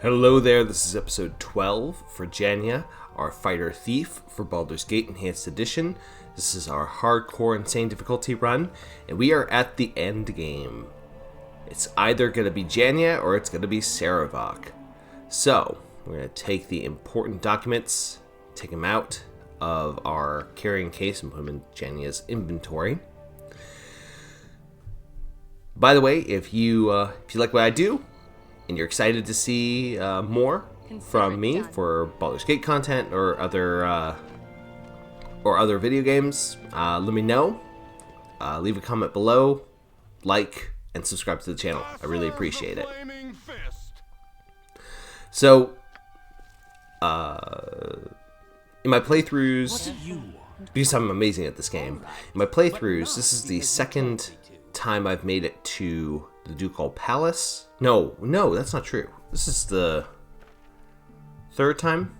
Hello there, this is episode 12 for Jania, our Fighter Thief for Baldur's Gate Enhanced Edition. This is our hardcore insane difficulty run, and we are at the end game. It's either going to be Jania or it's going to be Sarevok. So, we're going to take the important documents, take them out of our carrying case and put them in Jania's inventory. By the way, if you like what I do, and you're excited to see more from me for Baldur's Gate content or other video games, let me know. Leave a comment below, like, and subscribe to the channel. I really appreciate it. So, in my playthroughs, because I'm amazing at this game, in my playthroughs, this is the second time I've made it to the Ducal Palace. No, that's not true. This is the third time.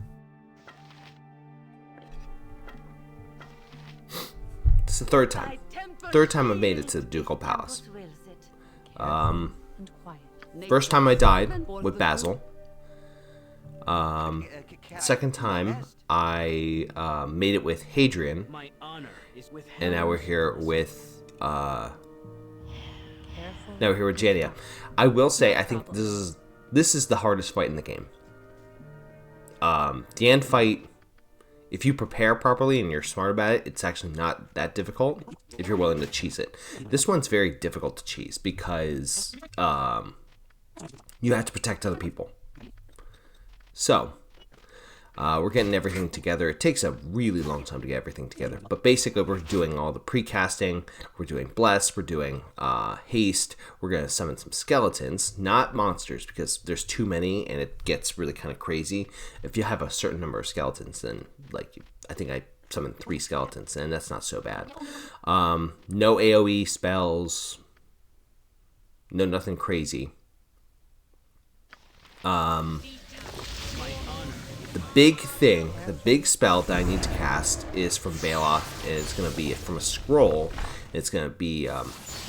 It's the third time. Third time I've made it to the Ducal Palace. First time I died with Basil. Second time I made it with Hadrian, and now we're here with Jania. I will say, I think this is the hardest fight in the game. The end fight, if you prepare properly and you're smart about it, it's actually not that difficult if you're willing to cheese it. This one's very difficult to cheese because you have to protect other people. So, we're getting everything together. It takes a really long time to get everything together. But basically, we're doing all the precasting. We're doing Bless. We're doing Haste. We're going to summon some skeletons, not monsters, because there's too many, and it gets really kind of crazy. If you have a certain number of skeletons, then, like, I think I summoned 3 skeletons, and that's not so bad. No AoE spells. No, nothing crazy. The big thing, the big spell that I need to cast is from Baloth, and it's going to be from a scroll. It's going to be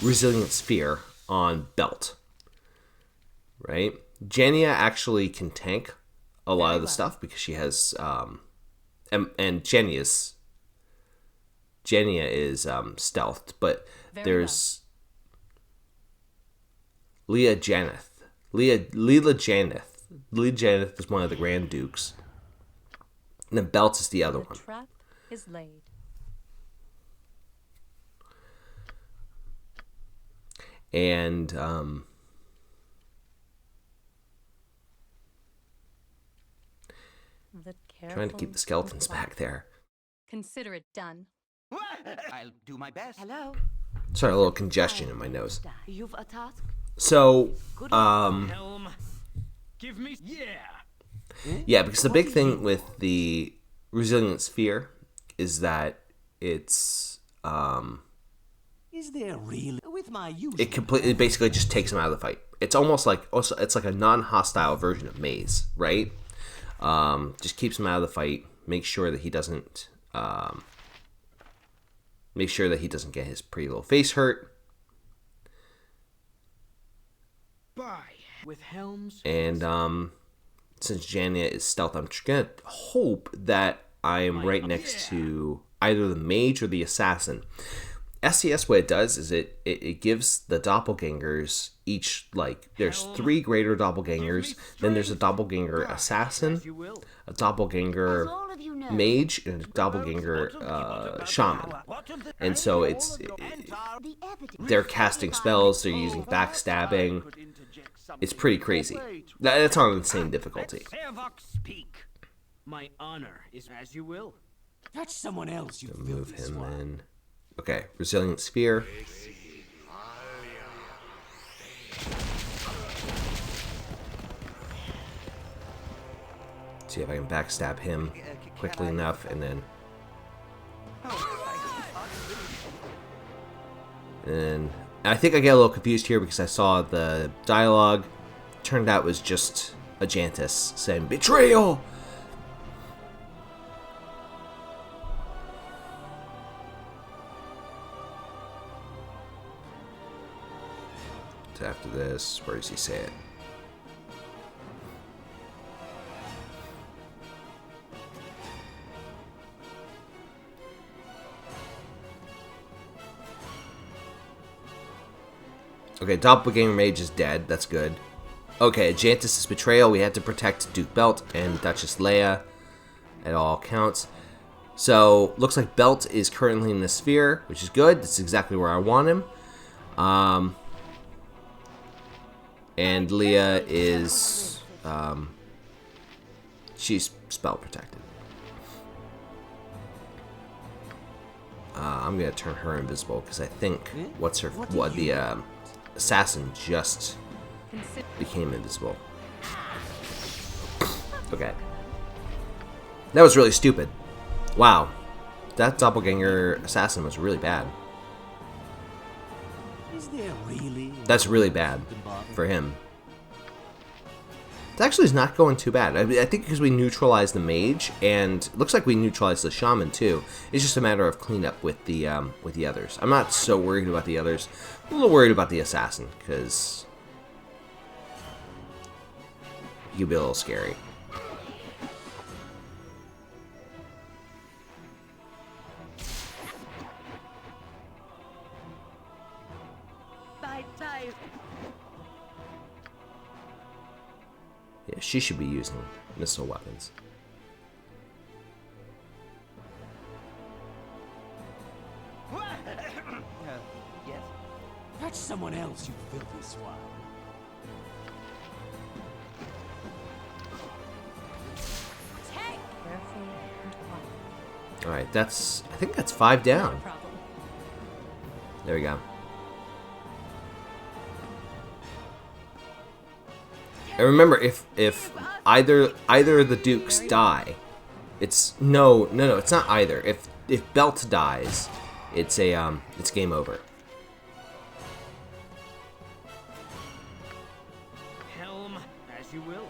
Resilient Sphere on Belt. Right? Jania actually can tank a lot of the stuff because she has, and Jania is stealthed, but there's Leela Janeth. Leela Janeth is one of the Grand Dukes. And then Belt is the other one. Trap is laid. And trying to keep the skeletons back there. Consider it done. I'll do my best. Hello. Sorry, a little congestion in my nose. You've a task? So, Helm, give me yeah, because the big thing with the Resilient Sphere is that it's Is there really with my usual? it basically just takes him out of the fight. It's almost like it's like a non-hostile version of Maze, right? Just keeps him out of the fight. Makes sure that he doesn't get his pretty little face hurt. Bye. With helms. And since Jania is stealth, I'm gonna hope that I am right next to either the mage or the assassin. SCS, what it does is it gives the doppelgangers each, like, there's 3 greater doppelgangers, then there's a doppelganger assassin, a doppelganger mage, and a doppelganger shaman. And so they're casting spells, they're using backstabbing. It's pretty crazy. That's on insane difficulty. Sarevok speak. My honor is as you will. Touch someone else, you Move him in. Okay, Resilient Sphere. See if I can backstab him quickly enough, and then I think I get a little confused here because I saw the dialogue. Turned out it was just Ajantis saying betrayal. So after this, where does he say it? Okay, Doppelganger Mage is dead. That's good. Okay, Jantis' betrayal. We had to protect Duke Belt and Duchess Leia at all counts. So, looks like Belt is currently in the sphere, which is good. That's exactly where I want him. And Leia is... she's spell protected. I'm going to turn her invisible because I think the assassin just became invisible. Okay. That was really stupid. Wow. That doppelganger assassin was really bad. Is there really? That's really bad for him. It actually is not going too bad. I think because we neutralized the mage, and it looks like we neutralized the shaman too. It's just a matter of cleanup with the others. I'm not so worried about the others. I'm a little worried about the assassin because he could be a little scary. Yeah, she should be using missile weapons. Yes. Catch someone else, you filthy swine. Careful and quiet. Alright, I think that's 5 down. No problem. There we go. And remember, if either of the dukes die, it's no, it's not either. If Belt dies, it's game over. Helm, as you will.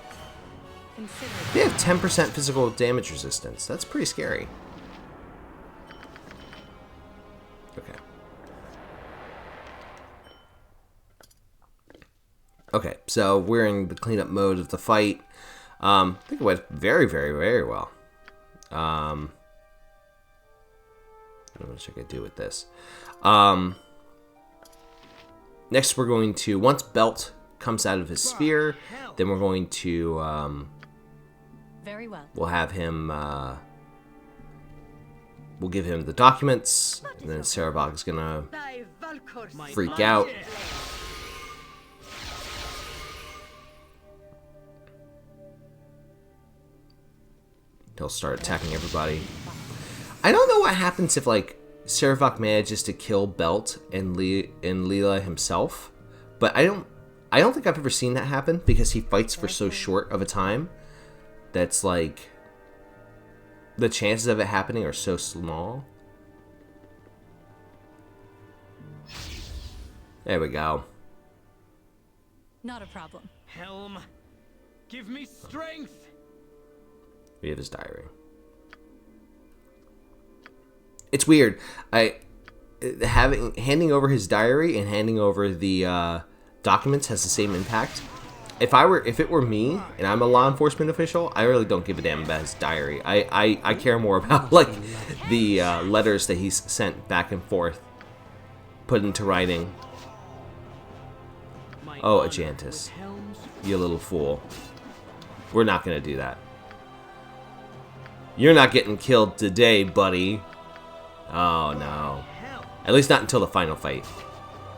Consider They have 10% physical damage resistance. That's pretty scary. Okay. Okay, so we're in the cleanup mode of the fight. I think it went very, very, very well. I don't know what I could do with this. Next, we're going to, once Belt comes out of his sphere, then we're going to, very well. we'll have him, we'll give him the documents, and then Sarevok is gonna freak out. He'll start attacking everybody. I don't know what happens if, like, Sarevok manages to kill Belt and Leela himself, but I don't think I've ever seen that happen because he fights for so short of a time. That's like the chances of it happening are so small. There we go. Not a problem. Helm, give me strength. We have his diary. It's weird. Handing over his diary and handing over the documents has the same impact. If it were me and I'm a law enforcement official, I really don't give a damn about his diary. I care more about like the letters that he's sent back and forth, put into writing. Oh, Ajantis, you little fool. We're not gonna do that. You're not getting killed today, buddy. Oh, no. At least not until the final fight.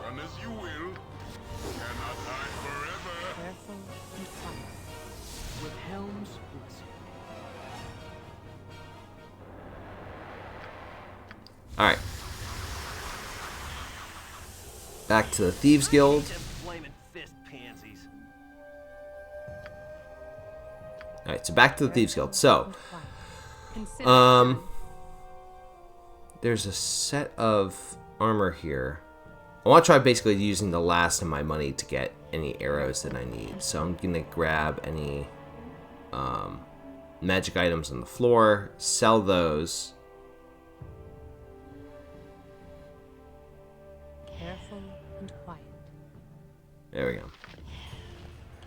Run as you will. Cannot hide forever. Careful and quiet. With Helm's blessing. Alright. Back to the Thieves Guild. Flaming fist pansies. Alright, so back to the Thieves Guild. So, Consider there's a set of armor here. I want to try basically using the last of my money to get any arrows that I need. So I'm going to grab any magic items on the floor, sell those. careful and quiet. There we go.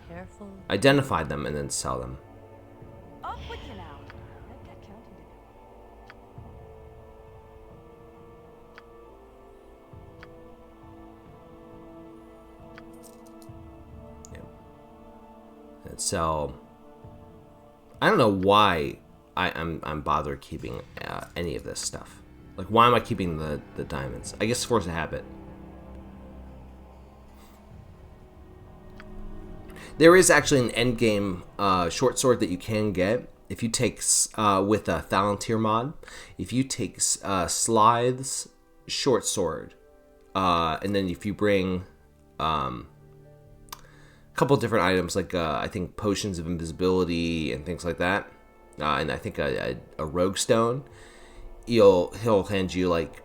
Careful. Identify them and then sell them. Up with you now. I've got counting to do. So I don't know why I'm bothered keeping any of this stuff. Like, why am I keeping the diamonds? I guess force a habit. There is actually an end game short sword that you can get if you take with a Thalantir mod. If you take Slythe's short sword, and then if you bring a couple different items like I think potions of invisibility and things like that, and I think a rogue stone, he'll hand you like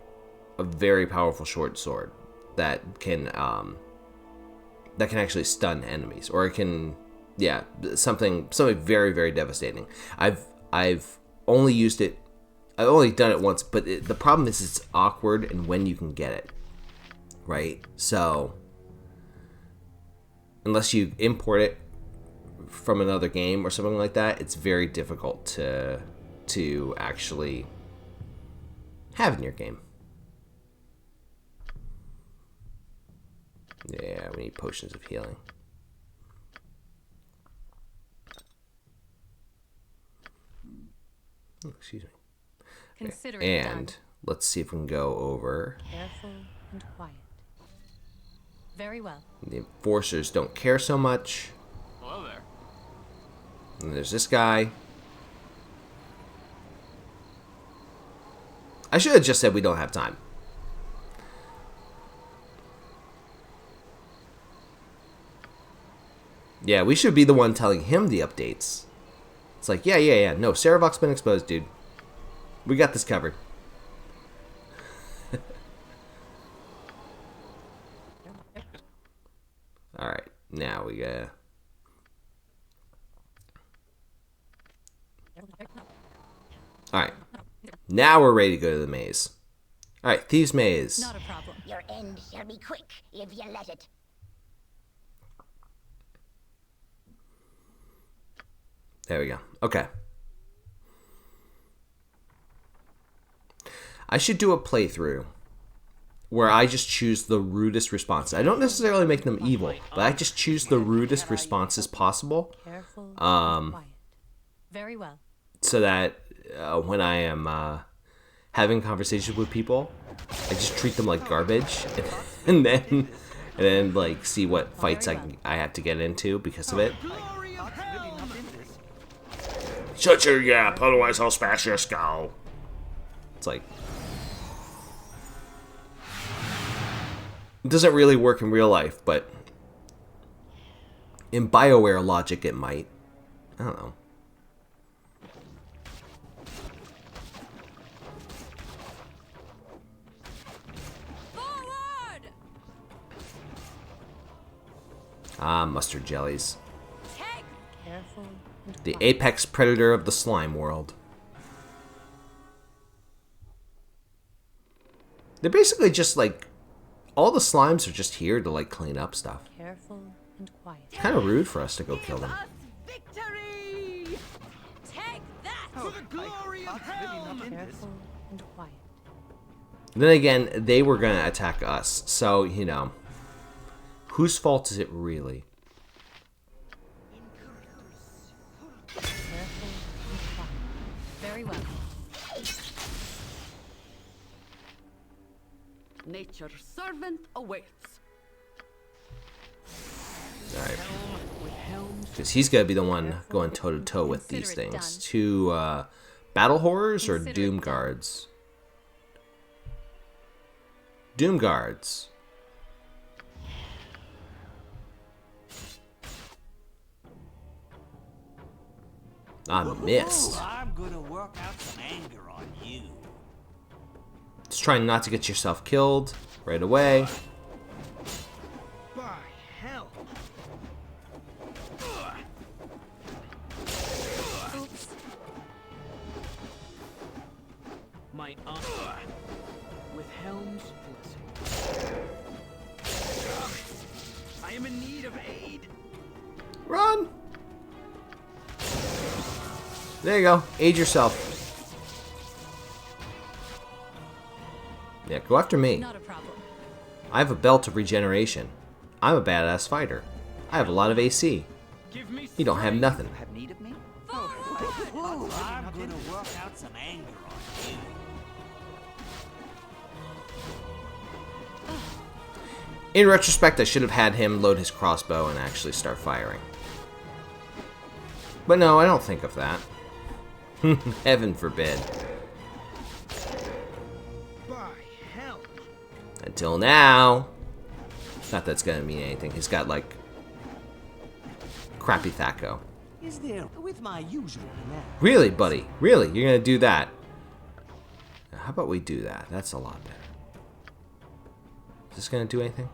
a very powerful short sword that can actually stun enemies, or it can, yeah, something very, very devastating. I've only used it, I've only done it once, but the problem is it's awkward and when you can get it, right? So unless you import it from another game or something like that, it's very difficult to actually have in your game. Yeah, we need potions of healing. Oh, excuse me. Consider it And done. let's see if we can go over. Careful and quiet. Very well. The enforcers don't care so much. Hello there. And there's this guy. I should have just said we don't have time. Yeah, we should be the one telling him the updates. It's like, yeah. No, Sarevok's been exposed, dude. We got this covered. Alright, now we got... Alright, now we're ready to go to the maze. Alright, Thieves' Maze. Not a problem. Your end shall be quick if you let it. There we go. Okay. I should do a playthrough where I just choose the rudest responses. I don't necessarily make them evil, but I just choose the rudest responses possible. Careful and quiet. Very well. So that when I am having conversations with people, I just treat them like garbage, and then like see what fights I have to get into because of it. Shut your yap, otherwise I'll smash your skull. It's like, it doesn't really work in real life, but in BioWare logic it might. I don't know. Forward! Ah, mustard jellies. Take. Careful and The quiet. apex predator of the slime world. They're basically just like, all the slimes are just here to like clean up stuff. Careful and quiet. Kind of rude for us to go kill them. Victory! Take that! For the glory of hell! Careful and quiet. Then again, they were gonna attack us, so you know, whose fault is it really? Careful and quiet. Very well. Nature's servant awaits. All right, With helms. because he's gonna be the one going toe to toe with these Consider it things. done. Two battle horrors or Consider it doom done. guards? Doom guards. I missed. I'm gonna work out some anger on you. Just trying not to get yourself killed right away. By hell. Oops. My honor. With helm's blessing. I am in need of aid. Run! There you go. Aid yourself. Yeah, go after me. Not a problem. I have a belt of regeneration. I'm a badass fighter. I have a lot of AC. Give me You don't have nothing. Have need of me? I'm gonna work out some anger on you. In retrospect, I should have had him load his crossbow and actually start firing. But no, I don't think of that. Heaven forbid. By hell. Until now. Not that's gonna mean anything. He's got, like, crappy Thaco. Is there with my usual command? Really, buddy? Really? You're gonna do that? Now, how about we do that? That's a lot better. Is this gonna do anything?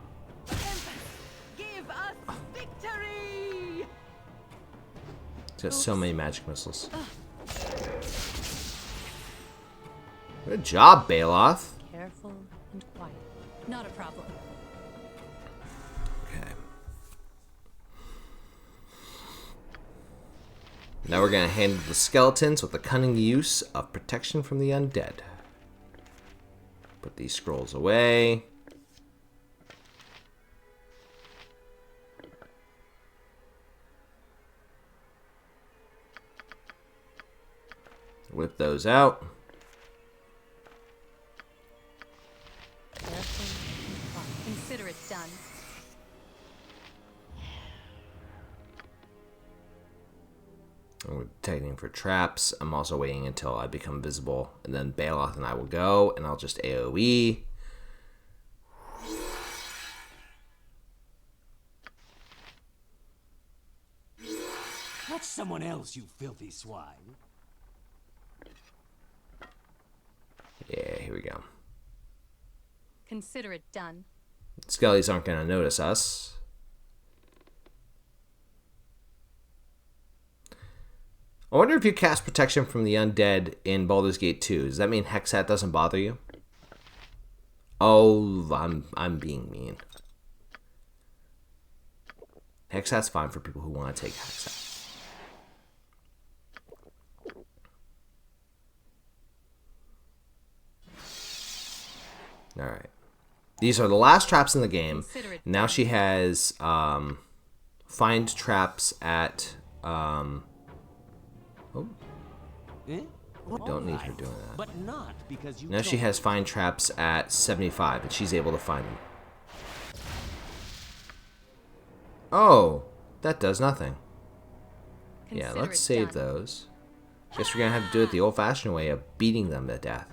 Give us victory! It's got so many magic missiles. Good job, Baloth. Careful and quiet. Not a problem. Okay. Now we're gonna handle the skeletons with the cunning use of protection from the undead. Put these scrolls away. Whip those out. Careful and quiet. Consider it done. We're detecting for traps. I'm also waiting until I become visible, and then Baloth and I will go, and I'll just AoE. Catch someone else, you filthy swine. Yeah, here we go. Consider it done. Skellies aren't going to notice us. I wonder if you cast protection from the undead in Baldur's Gate 2. Does that mean Hexat doesn't bother you? Oh, I'm being mean. Hexat's fine for people who want to take Hexat. Alright. These are the last traps in the game. Now she has find traps at... oh. Eh? Don't need her doing that. But not because you Now she has find traps at 75, and she's able to find them. Oh, that does nothing. Yeah, Consider let's it save done. those. Guess we're gonna have to do it the old-fashioned way of beating them to death.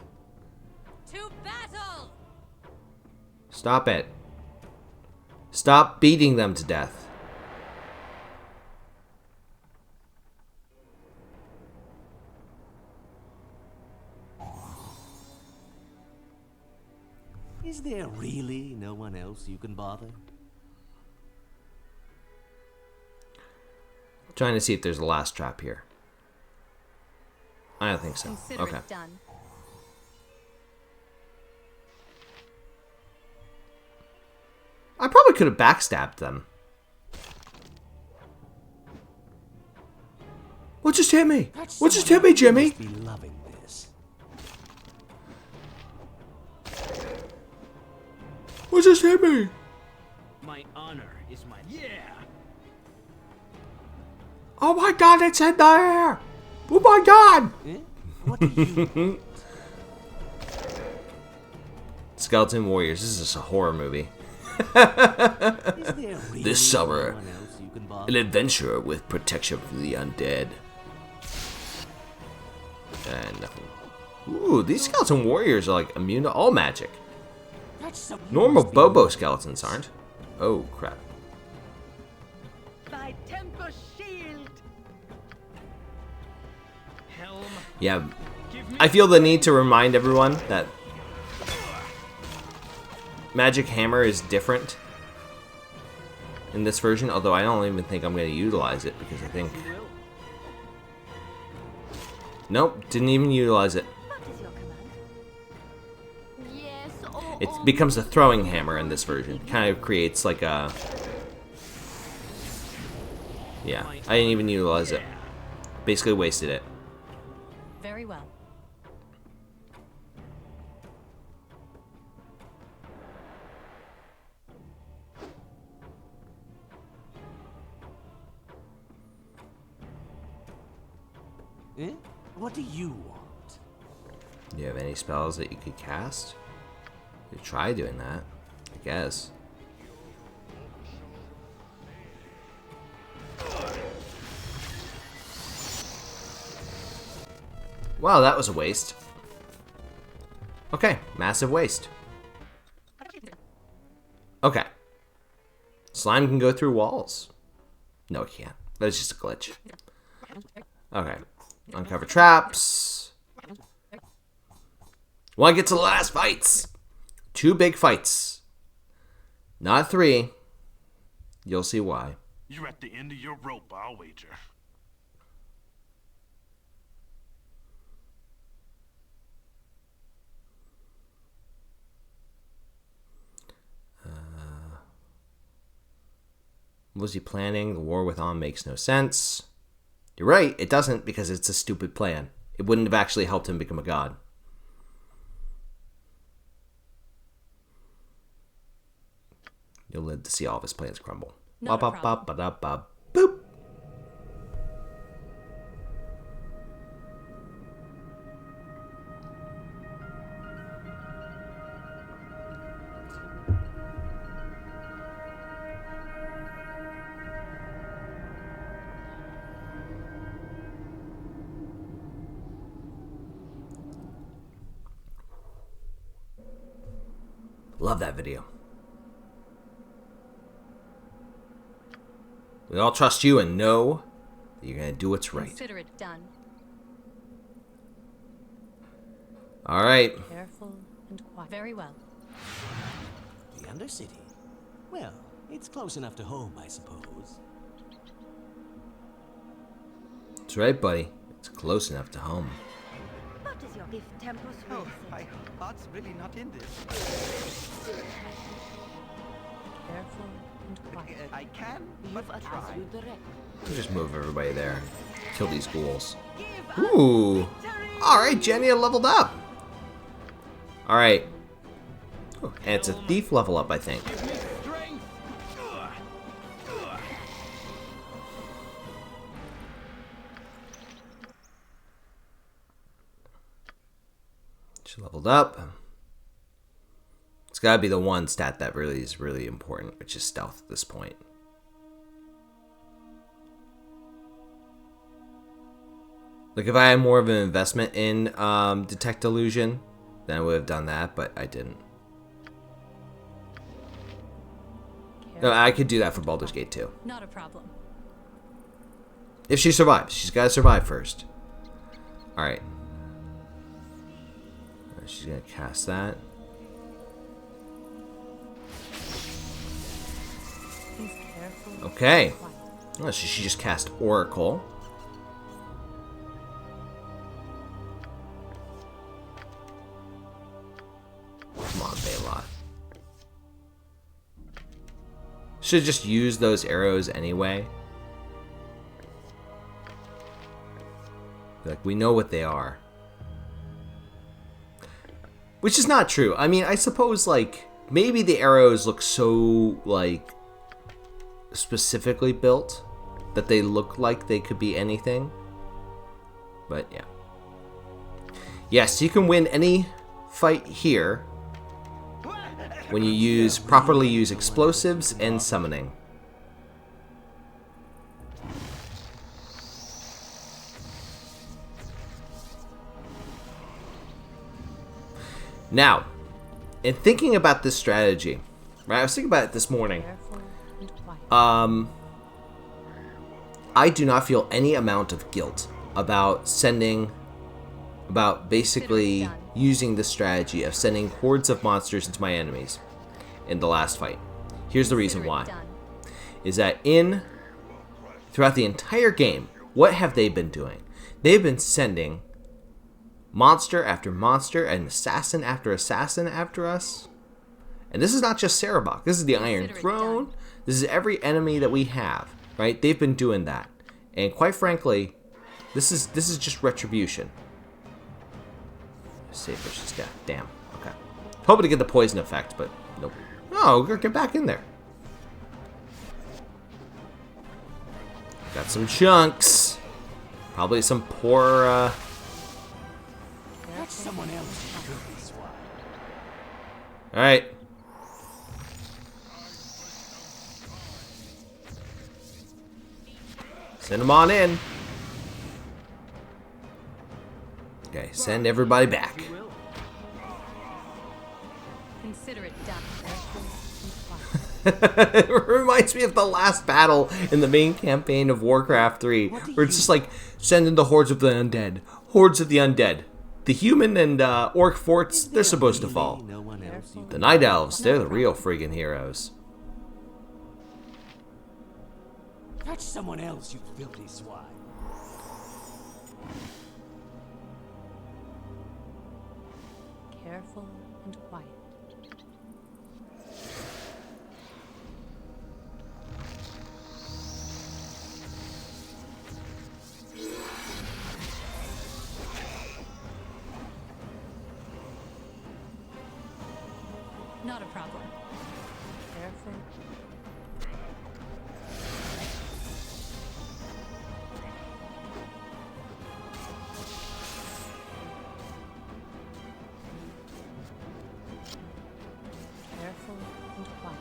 To battle! Stop it. Stop beating them to death. Is there really no one else you can bother? Trying to see if there's a last trap here. I don't think so. Consider Okay. it done. I probably could have backstabbed them. What just hit me? What just hit me, Jimmy? Be loving this. What just hit me? My honor is my Oh my god, it's in there! Oh my god! Eh? What do you Skeleton Warriors, this is just a horror movie. Is there really This summer, no one else you can an bother? adventure with protection from the undead. And nothing. Ooh, these skeleton warriors are like immune to all magic. That's some Normal Bobo skeletons aren't. Oh crap. Thy temper shield! helm. Yeah, Give me I feel the need to remind everyone that Magic Hammer is different in this version, although I don't even think I'm going to utilize it because I think... will. Nope, didn't even utilize it. What is your command? Yes, oh, It becomes a throwing hammer in this version. Kind of creates like a... Yeah, I didn't even utilize it. Basically wasted it. Very well. Eh? What do you want? Do you have any spells that you could cast? You could try doing that, I guess. Wow, that was a waste. Okay, massive waste. Okay. Slime can go through walls. No, it can't. That's just a glitch. Okay. Uncover traps. Want to get to the last fights. 2 big fights. Not 3. You'll see why. You're at the end of your rope, I'll wager. Was he planning? The war with On makes no sense. You're right, it doesn't, because it's a stupid plan. It wouldn't have actually helped him become a god. You'll live to see all of his plans crumble. Not a Ba-ba-ba-ba-da-ba. Boop. Love that video. We all trust you and know that you're going to do what's right. Consider it done. All right. Careful and quiet. Very well. The Undercity? Well, it's close enough to home, I suppose. That's right, buddy. It's close enough to home. What is your gift, Tempus? Oh, my heart's really not in this. Careful and quiet. I can, but try. We'll just move everybody there. Kill these ghouls. Ooh. Alright, Jania leveled up. Alright. And it's a thief level up, I think. She leveled up. It's gotta be the one stat that really is really important, which is stealth at this point. Like, if I had more of an investment in Detect Illusion, then I would have done that, but I didn't. No, I could do that for Baldur's Gate 2. Not a problem. If she survives. She's got to survive first. Alright. She's going to cast that. Please careful. Okay. and quiet. Oh, so she just cast Oracle. Come on, Baylot. Should just use those arrows anyway. Like, we know what they are. Which is not true. I mean, I suppose, like, maybe the arrows look so, like, specifically built that they look like they could be anything. But, yeah. Yes, you can win any fight here when you properly use explosives and summoning. Now, in thinking about this strategy, right? I was thinking about it this morning. Careful and quiet. I do not feel any amount of guilt about basically using the strategy of sending hordes of monsters into my enemies in the last fight. Here's the reason Consider it why. done. Is that throughout the entire game, what have they been doing? They've been sending monster after monster and assassin after assassin after us. And this is not just Sarevok. This is the Iron Consider it Throne. done. This is every enemy that we have, right? They've been doing that. And quite frankly, this is just retribution. Save versus death. Damn. Okay. Hoping to get the poison effect, but nope. Oh, get back in there. Got some chunks. Probably some poor, That's someone else, you filthy swine. Alright. Send them on in. Okay, send everybody back. You will. Consider it done. Careful and quiet. It reminds me of the last battle in the main campaign of Warcraft 3, where it's just like, sending the hordes of the undead. Hordes of the undead. The human and orc forts, they're supposed to fall. No one else you The night elves, they're the real friggin' heroes. That's someone else, you filthy swine. Careful and quiet. Not a problem. Careful. Careful and quiet.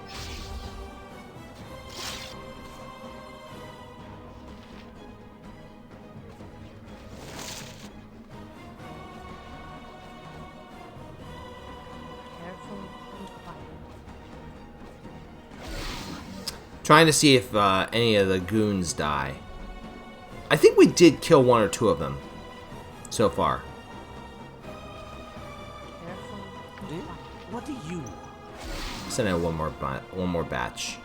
Careful and quiet. Trying to see if any of the goons die. I think we did kill one or two of them so far. Careful and Eh? quiet. What do you want? Send out one more batch.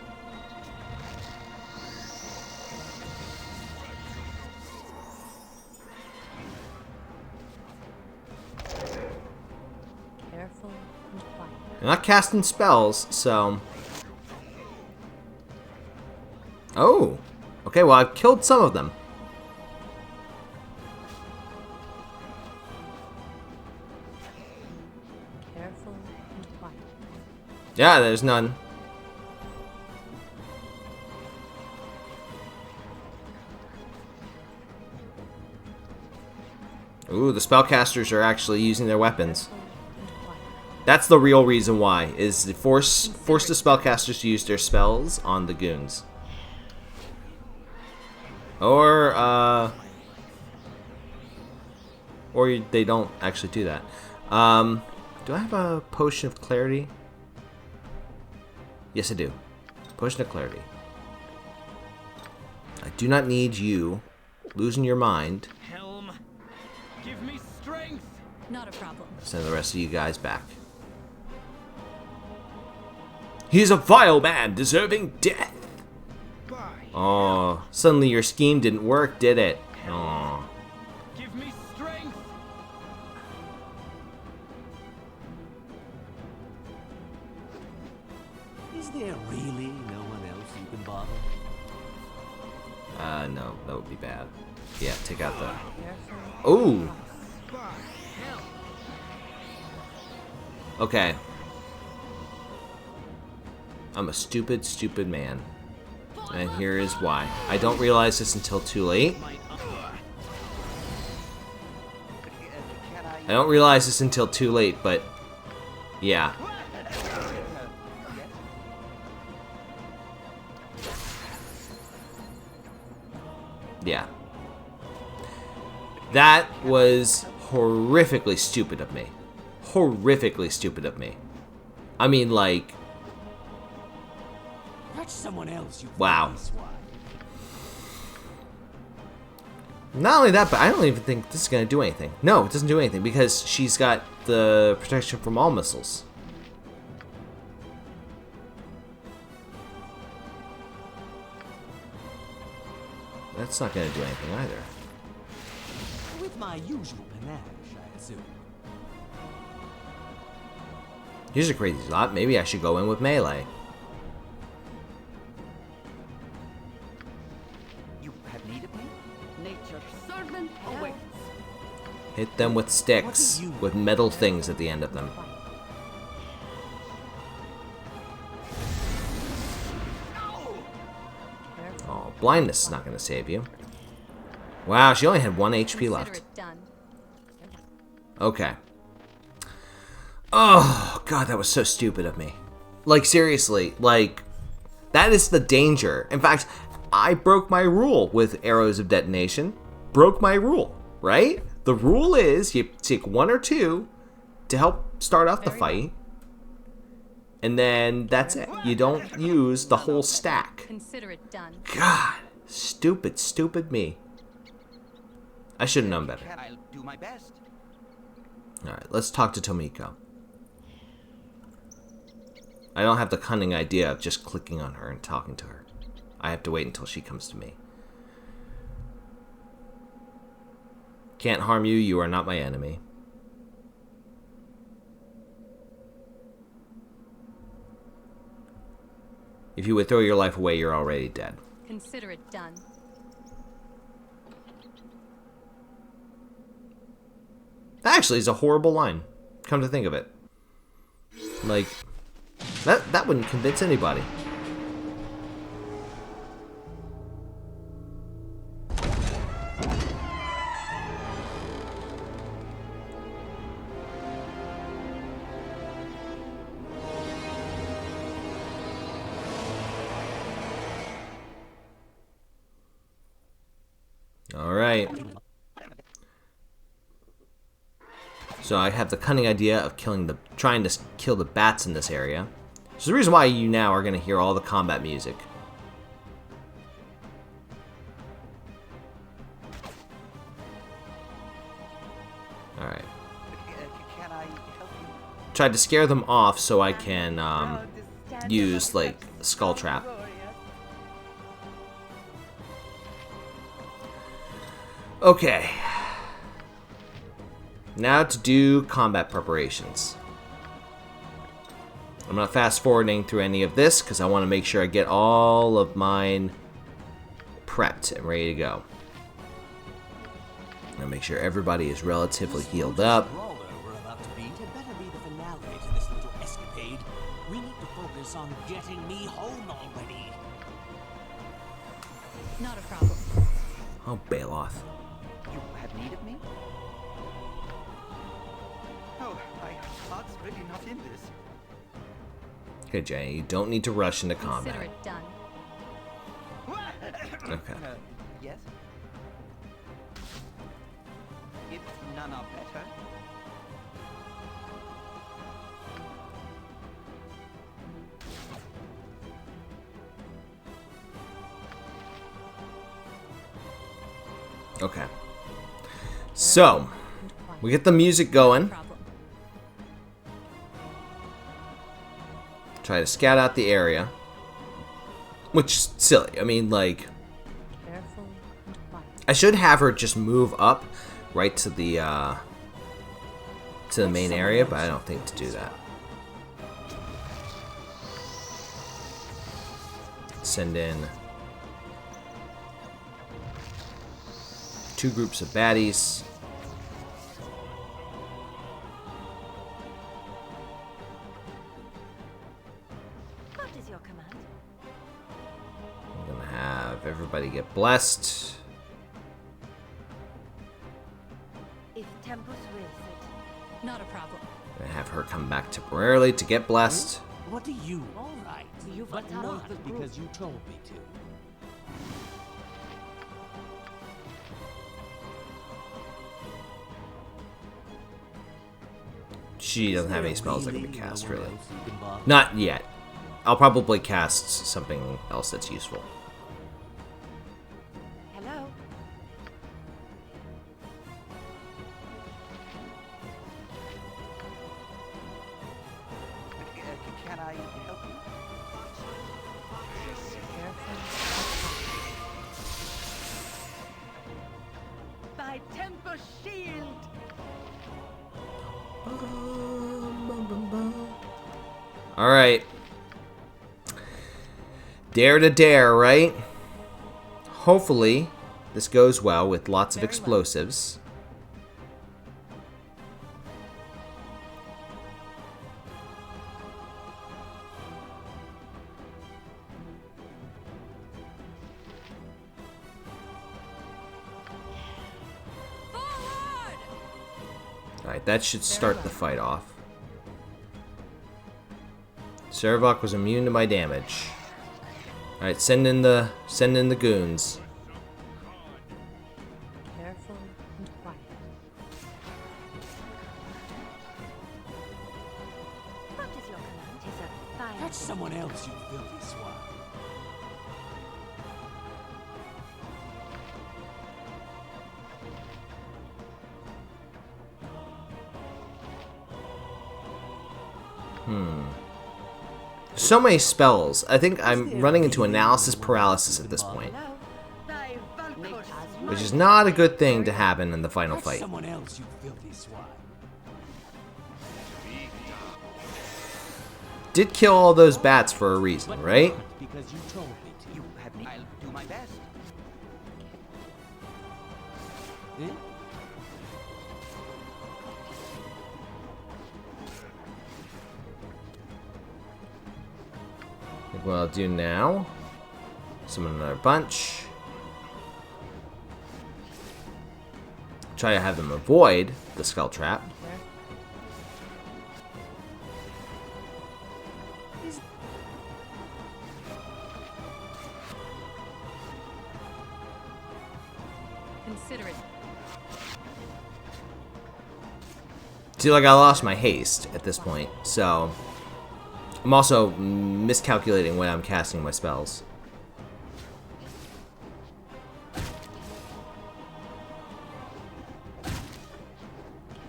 Careful and quiet. I'm not casting spells, so. Oh, okay. Well, I've killed some of them. Careful and quiet. Yeah, there's none. Ooh, the spellcasters are actually using their weapons. Careful and quiet. That's the real reason why, is to force the spellcasters to use their spells on the goons. Or they don't actually do that. Do I have a potion of clarity? Yes, I do. Potion of clarity. I do not need you losing your mind. Helm, give me strength. Not a problem. Send the rest of you guys back. He's a vile man, deserving death. Oh, suddenly your scheme didn't work, did it? Oh. Give me strength. Is there really no one else you can bother? No, that would be bad. Yeah, take out the... Careful. Ooh! Okay. I'm a stupid, stupid man. And here is why. I don't realize this until too late. My I don't realize this until too late, but... Yeah. Yeah. That was horrifically stupid of me. Horrifically stupid of me. I mean, like... That's someone else, you Wow. filthy swine. Not only that, but I don't even think this is going to do anything. No, it doesn't do anything because she's got the protection from all missiles. That's not going to do anything either. With my usual panache, I assume. Here's a crazy thought. Maybe I should go in with melee. You have need of me? Nature's servant awaits. Hit them with sticks, with metal things at the end of them. Oh, blindness is not going to save you. Wow, she only had 1 HP Consider left. it done. Okay. Oh, God, that was so stupid of me. Like, seriously, like, that is the danger. In fact, I broke my rule with arrows of detonation. Broke my rule, right? The rule is you take 1 or 2 to help start off the fight. And then that's it. You don't use the whole stack. Consider it done. God, stupid, stupid me. I should have known better. I'll do my best. Alright, let's talk to Tomiko. I don't have the cunning idea of just clicking on her and talking to her. I have to wait until she comes to me. Can't harm you, you are not my enemy. If you would throw your life away, you're already dead. Consider it done. That actually is a horrible line. Come to think of it. Like, that wouldn't convince anybody. Alright. So I have the cunning idea of trying to kill the bats in this area. So the reason why you now are going to hear all the combat music. Alright. Can I help you? Tried to scare them off so I can use, like, Skull Trap. Okay. Now to do combat preparations. I'm not fast forwarding through any of this because I want to make sure I get all of mine prepped and ready to go. I'm gonna make sure everybody is relatively healed up. We're about to beat. It better be the finale to this little escapade. We need to focus on getting me home already. Not a problem. Oh, Bailoff. You have need of me? Oh, my heart's really not in this. Okay, Jania, you don't need to rush into combat. Consider it done. Okay. Yes? If none are better. Okay. So, we get the music going. Problem. Try to scout out the area. Which is silly. I mean, like, Careful and quiet. I should have her just move up right to the main area, but I don't think to do that. Send in 2 groups of baddies. What is your command? I'm gonna have everybody get blessed. If Tempus wills it. Not a problem. I'm gonna have her come back temporarily to get blessed. What do you? All right, You've but got not the group. because you told me to. She doesn't have any spells that can be Really cast, nowhere really. else you can bother? Not yet. I'll probably cast something else that's useful. Hello? Can I help you? By Tempus shield! Alright. Dare to dare, right? Hopefully, this goes well with lots of explosives. Alright, that should start the fight off. Sarevok was immune to my damage. Alright, send in the goons. Careful and quiet. What is your command? Tis a fine. Catch someone else, you filthy swine. So many spells. I think I'm running into analysis paralysis at this point. Which is not a good thing to happen in the final Catch fight. someone else, you filthy swine. Did kill all those bats for a reason, right? Because you told me to. You have me. I'll do my best. Eh? I think what I'll do now, summon another bunch. Try to have them avoid the skull trap. Consider it. See, like, I lost my haste at this point, so I'm also miscalculating when I'm casting my spells.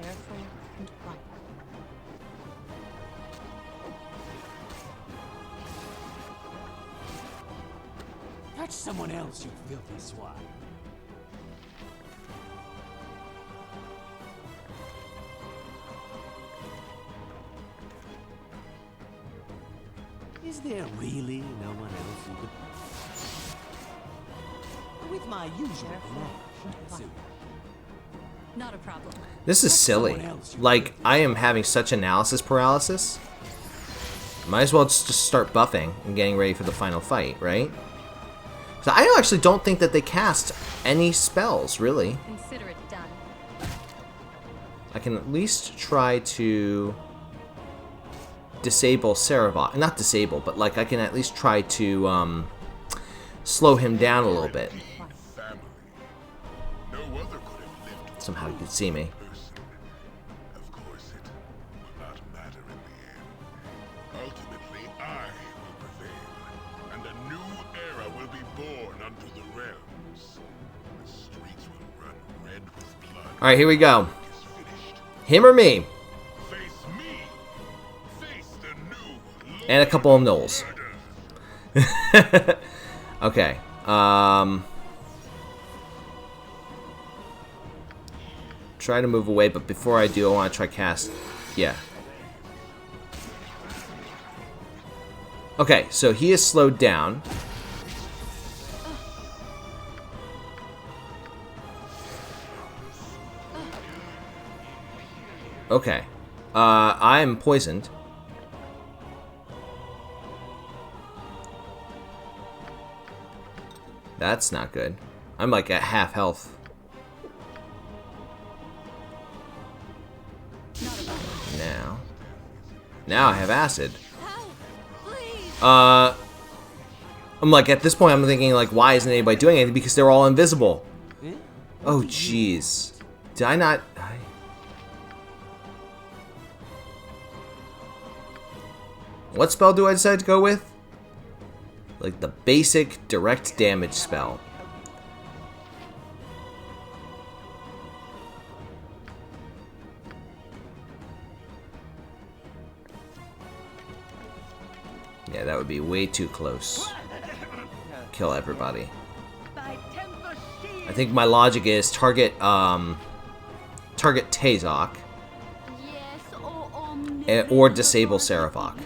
Careful and quiet. Catch someone else, you filthy swine. Is there really no one else who could... With my usual panache, I assume. Not a problem. This is silly. Like, I am having such analysis paralysis. Might as well just start buffing and getting ready for the final fight, right? So I actually don't think that they cast any spells, really. Consider it done. I can at least try to disable Sarevok. Not disable, but like I can at least try to slow him down a little bit. Family. No other could have lived Somehow he could see me. person. Of course, it will not matter in the end. Ultimately, I will prevail, and a new era will be born unto the realms. The streets will run red with blood. Alright, here we go. Is finished. Him or me? Face me. Face the new And a couple of gnolls. murder. Okay. Try to move away, but before I do, I want to try cast. Yeah. Okay, so he is slowed down. Okay. I am poisoned. That's not good. I'm like at half health. Now I have acid. I'm like, at this point I'm thinking like, why isn't anybody doing anything? Because they're all invisible. Oh jeez. Did I not... What spell do I decide to go with? Like the basic direct damage spell. Yeah, that would be way too close. Kill everybody. I think my logic is target Tazok or disable Sarevok.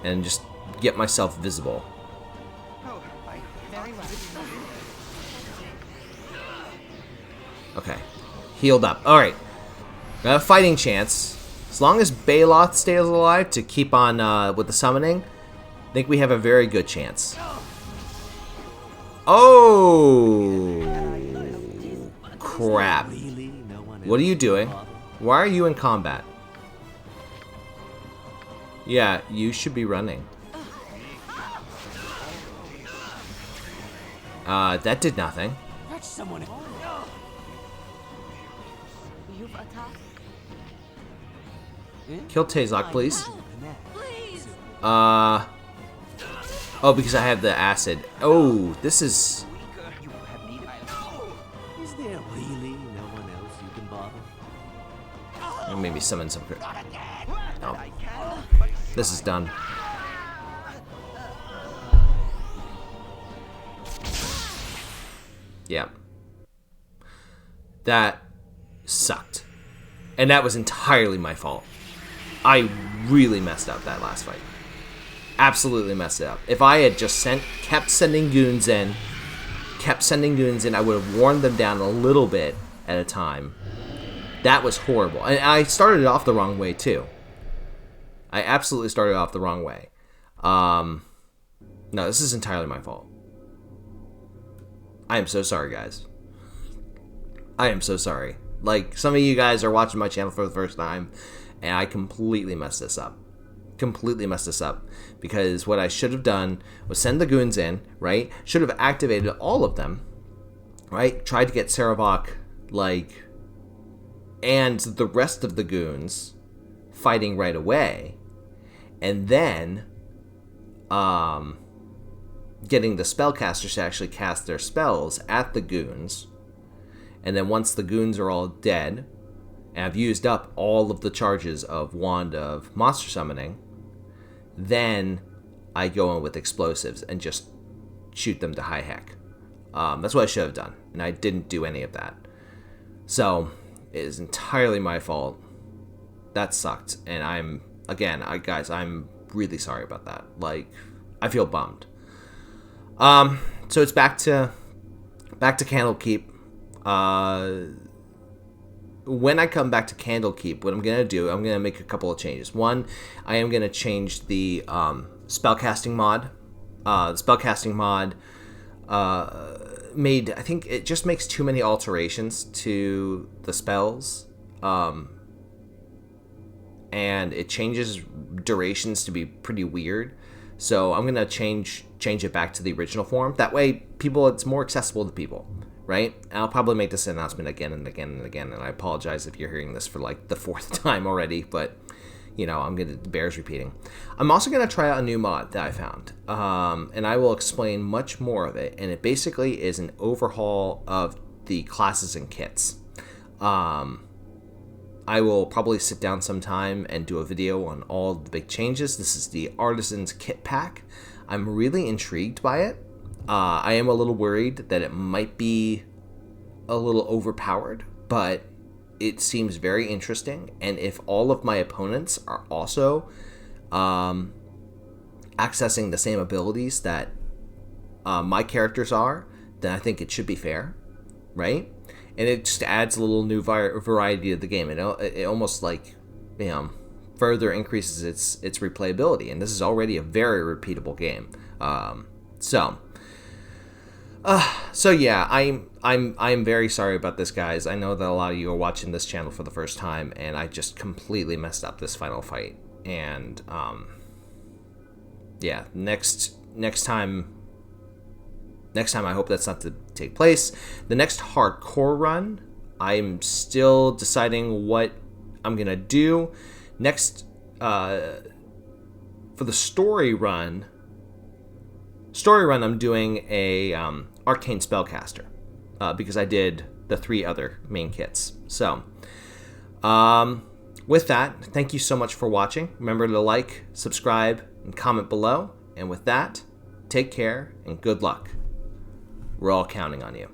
And just get myself visible. Oh, very well. Okay. Healed up. Alright. Got a fighting chance. As long as Baloth stays alive to keep on with the summoning, I think we have a very good chance. Oh! Crap. Really no one What are else you who doing? could bother? Why are you in combat? Yeah, you should be running. That did nothing. That's someone. You've attacked. Kill Tazok, please. Please. Oh, because I have the acid. Oh, this is... Is there really no one else you can bother? Maybe summon some... Oh. This is done. Yeah. That sucked. And that was entirely my fault. I really messed up that last fight. Absolutely messed it up. If I had just kept sending goons in, I would have worn them down a little bit at a time. That was horrible. And I started it off the wrong way, too. I absolutely started off the wrong way. No, this is entirely my fault. I am so sorry, guys. I am so sorry. Like, some of you guys are watching my channel for the first time, and I completely messed this up. Completely messed this up. Because what I should have done was send the goons in, right? Should have activated all of them, right? Tried to get Sarevok, like, and the rest of the goons fighting right away. And then, getting the spellcasters to actually cast their spells at the goons. And then once the goons are all dead, and I've used up all of the charges of Wand of Monster Summoning, then I go in with explosives and just shoot them to high heck. That's what I should have done, and I didn't do any of that. So, it is entirely my fault. That sucked, and guys, I'm really sorry about that. Like, I feel bummed. So it's back to Candlekeep. When I come back to Candlekeep, what I'm going to do, I'm going to make a couple of changes. One, I am going to change the spellcasting mod. The spellcasting mod I think it just makes too many alterations to the spells. And it changes durations to be pretty weird. So I'm going to change it back to the original form. That way, it's more accessible to people. Right? And I'll probably make this announcement again and again and again, and I apologize if you're hearing this for like the 4th time already, but it bears repeating. I'm also gonna try out a new mod that I found, and I will explain much more of it. And it basically is an overhaul of the classes and kits. I will probably sit down sometime and do a video on all the big changes. This is the Artisan's Kit Pack. I'm really intrigued by it. I am a little worried that it might be a little overpowered, but it seems very interesting. And if all of my opponents are also accessing the same abilities that my characters are, then I think it should be fair, right? And it just adds a little new variety to the game. It almost further increases its replayability. And this is already a very repeatable game. So yeah, I'm very sorry about this, guys. I know that a lot of you are watching this channel for the first time, and I just completely messed up this final fight. And yeah, next time I hope that's not to take place. The next hardcore run, I'm still deciding what I'm gonna do next. For the story run, I'm doing a arcane spellcaster because I did the 3 other main kits. So with that, thank you so much for watching. Remember to like, subscribe, and comment below. And with that, take care and good luck. We're all counting on you.